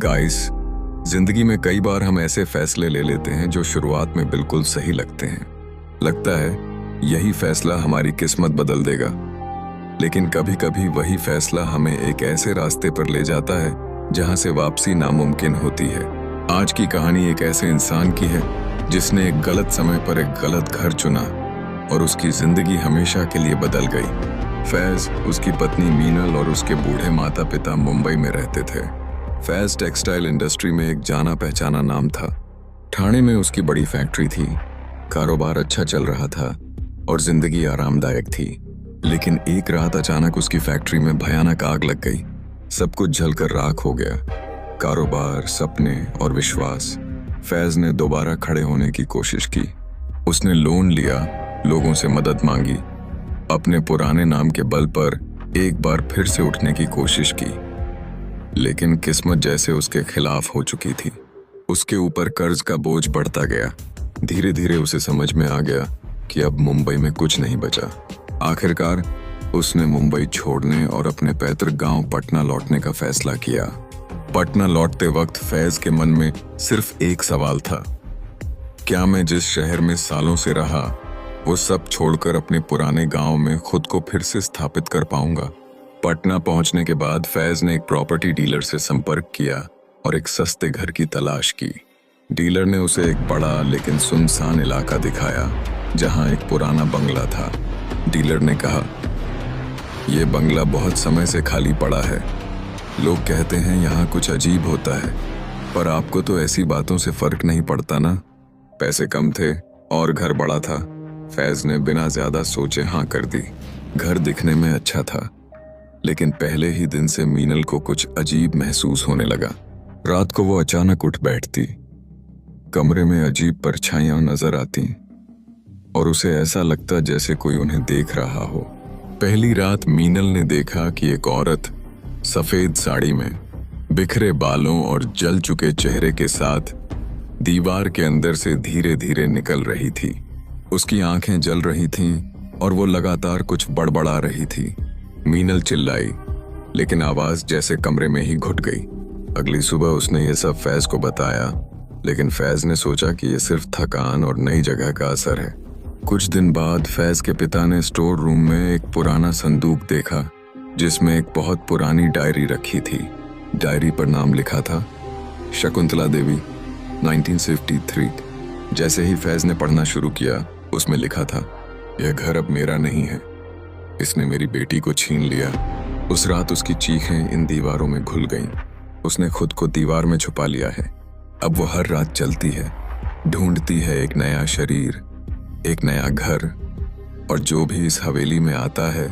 Guys, जिंदगी में कई बार हम ऐसे फैसले ले लेते हैं जो शुरुआत में बिल्कुल सही लगते हैं। लगता है यही फैसला हमारी किस्मत बदल देगा, लेकिन कभी कभी वही फैसला हमें एक ऐसे रास्ते पर ले जाता है जहां से वापसी नामुमकिन होती है। आज की कहानी एक ऐसे इंसान की है जिसने एक गलत समय पर एक गलत घर चुना और उसकी जिंदगी हमेशा के लिए बदल गई। फैज, उसकी पत्नी मीनल और उसके बूढ़े माता पिता मुंबई में रहते थे। फैज टेक्सटाइल इंडस्ट्री में एक जाना पहचाना नाम था। ठाणे में उसकी बड़ी फैक्ट्री थी, कारोबार अच्छा चल रहा था और जिंदगी आरामदायक थी। लेकिन एक रात अचानक उसकी फैक्ट्री में भयानक आग लग गई। सब कुछ जलकर राख हो गया, कारोबार, सपने और विश्वास। फैज ने दोबारा खड़े होने की कोशिश की। उसने लोन लिया, लोगों से मदद मांगी, अपने पुराने नाम के बल पर एक बार फिर से उठने की कोशिश की। लेकिन किस्मत जैसे उसके खिलाफ हो चुकी थी। उसके ऊपर कर्ज का बोझ बढ़ता गया। धीरे धीरे उसे समझ में आ गया कि अब मुंबई में कुछ नहीं बचा। आखिरकार उसने मुंबई छोड़ने और अपने पैतृक गांव पटना लौटने का फैसला किया। पटना लौटते वक्त फैज के मन में सिर्फ एक सवाल था, क्या मैं जिस शहर में सालों से रहा वो सब छोड़कर अपने पुराने गांव में खुद को फिर से स्थापित कर पाऊंगा? पटना पहुंचने के बाद फैज ने एक प्रॉपर्टी डीलर से संपर्क किया और एक सस्ते घर की तलाश की। डीलर ने उसे एक बड़ा लेकिन सुनसान इलाका दिखाया जहां एक पुराना बंगला था। डीलर ने कहा, यह बंगला बहुत समय से खाली पड़ा है। लोग कहते हैं यहाँ कुछ अजीब होता है, पर आपको तो ऐसी बातों से फर्क नहीं पड़ता ना। पैसे कम थे और घर बड़ा था। फैज ने बिना ज्यादा सोचे हाँ कर दी। घर दिखने में अच्छा था, लेकिन पहले ही दिन से मीनल को कुछ अजीब महसूस होने लगा। रात को वो अचानक उठ बैठती, कमरे में अजीब परछाइयां नजर आती और उसे ऐसा लगता जैसे कोई उन्हें देख रहा हो। पहली रात मीनल ने देखा कि एक औरत सफेद साड़ी में, बिखरे बालों और जल चुके चेहरे के साथ दीवार के अंदर से धीरे धीरे निकल रही थी। उसकी आंखें जल रही थीं और वो लगातार कुछ बड़बड़ा रही थी। मीनल चिल्लाई, लेकिन आवाज जैसे कमरे में ही घुट गई। अगली सुबह उसने ये सब फैज को बताया, लेकिन फैज ने सोचा कि ये सिर्फ थकान और नई जगह का असर है। कुछ दिन बाद फैज के पिता ने स्टोर रूम में एक पुराना संदूक देखा जिसमें एक बहुत पुरानी डायरी रखी थी। डायरी पर नाम लिखा था, शकुंतला देवी, 1953। जैसे ही फैज ने पढ़ना शुरू किया, उसमें लिखा था, यह घर अब मेरा नहीं है, इसने मेरी बेटी को छीन लिया। उस रात उसकी चीखें इन दीवारों में घुल गईं। उसने खुद को दीवार में छुपा लिया है। अब वो हर रात चलती है, ढूंढती है एक नया शरीर, एक नया घर, और जो भी इस हवेली में आता है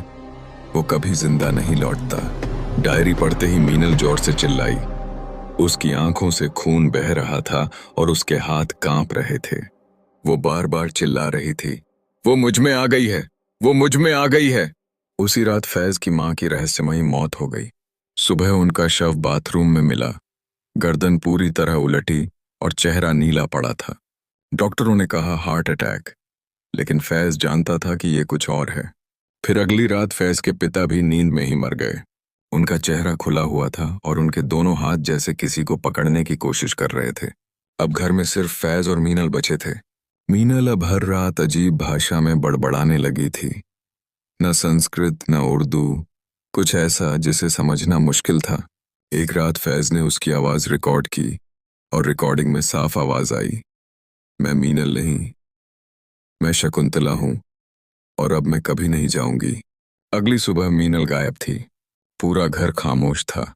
वो कभी जिंदा नहीं लौटता। डायरी पढ़ते ही मीनल जोर से चिल्लाई। उसकी आंखों से खून बह रहा था और उसके हाथ कांप रहे थे। वो बार बार चिल्ला रही थी, वो मुझ में आ गई है, वो मुझ में आ गई है। उसी रात फैज की मां की रहस्यमयी मौत हो गई। सुबह उनका शव बाथरूम में मिला, गर्दन पूरी तरह उलटी और चेहरा नीला पड़ा था। डॉक्टरों ने कहा हार्ट अटैक, लेकिन फैज जानता था कि ये कुछ और है। फिर अगली रात फैज के पिता भी नींद में ही मर गए। उनका चेहरा खुला हुआ था और उनके दोनों हाथ जैसे किसी को पकड़ने की कोशिश कर रहे थे। अब घर में सिर्फ फैज और मीनल बचे थे। मीनल अब हर रात अजीब भाषा में बड़बड़ाने लगी थी, न संस्कृत न उर्दू, कुछ ऐसा जिसे समझना मुश्किल था। एक रात फैज ने उसकी आवाज रिकॉर्ड की और रिकॉर्डिंग में साफ आवाज आई, मैं मीनल नहीं, मैं शकुंतला हूं और अब मैं कभी नहीं जाऊंगी। अगली सुबह मीनल गायब थी। पूरा घर खामोश था,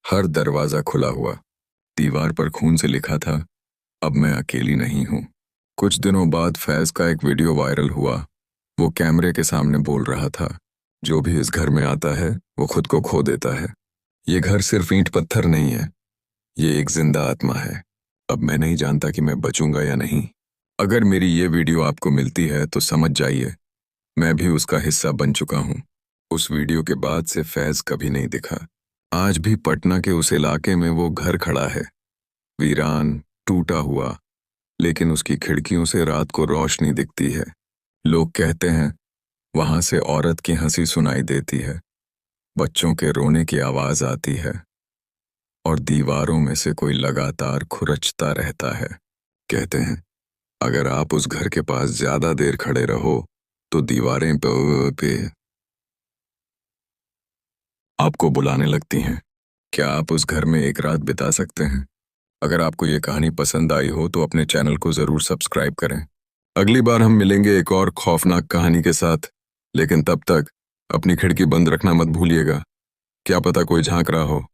हर दरवाजा खुला हुआ। दीवार पर खून से लिखा था, अब मैं अकेली नहीं हूं। कुछ दिनों बाद फैज का एक वीडियो वायरल हुआ। वो कैमरे के सामने बोल रहा था, जो भी इस घर में आता है वो खुद को खो देता है। ये घर सिर्फ ईंट पत्थर नहीं है, ये एक जिंदा आत्मा है। अब मैं नहीं जानता कि मैं बचूंगा या नहीं। अगर मेरी ये वीडियो आपको मिलती है तो समझ जाइए, मैं भी उसका हिस्सा बन चुका हूँ। उस वीडियो के बाद से फैज कभी नहीं दिखा। आज भी पटना के उस इलाके में वो घर खड़ा है, वीरान, टूटा हुआ, लेकिन उसकी खिड़कियों से रात को रोशनी दिखती है। लोग कहते हैं वहां से औरत की हंसी सुनाई देती है, बच्चों के रोने की आवाज आती है और दीवारों में से कोई लगातार खुरचता रहता है। कहते हैं अगर आप उस घर के पास ज्यादा देर खड़े रहो तो दीवारें पे आपको बुलाने लगती हैं। क्या आप उस घर में एक रात बिता सकते हैं? अगर आपको ये कहानी पसंद आई हो तो अपने चैनल को जरूर सब्सक्राइब करें। अगली बार हम मिलेंगे एक और खौफनाक कहानी के साथ, लेकिन तब तक अपनी खिड़की बंद रखना मत भूलिएगा। क्या पता कोई झांक रहा हो।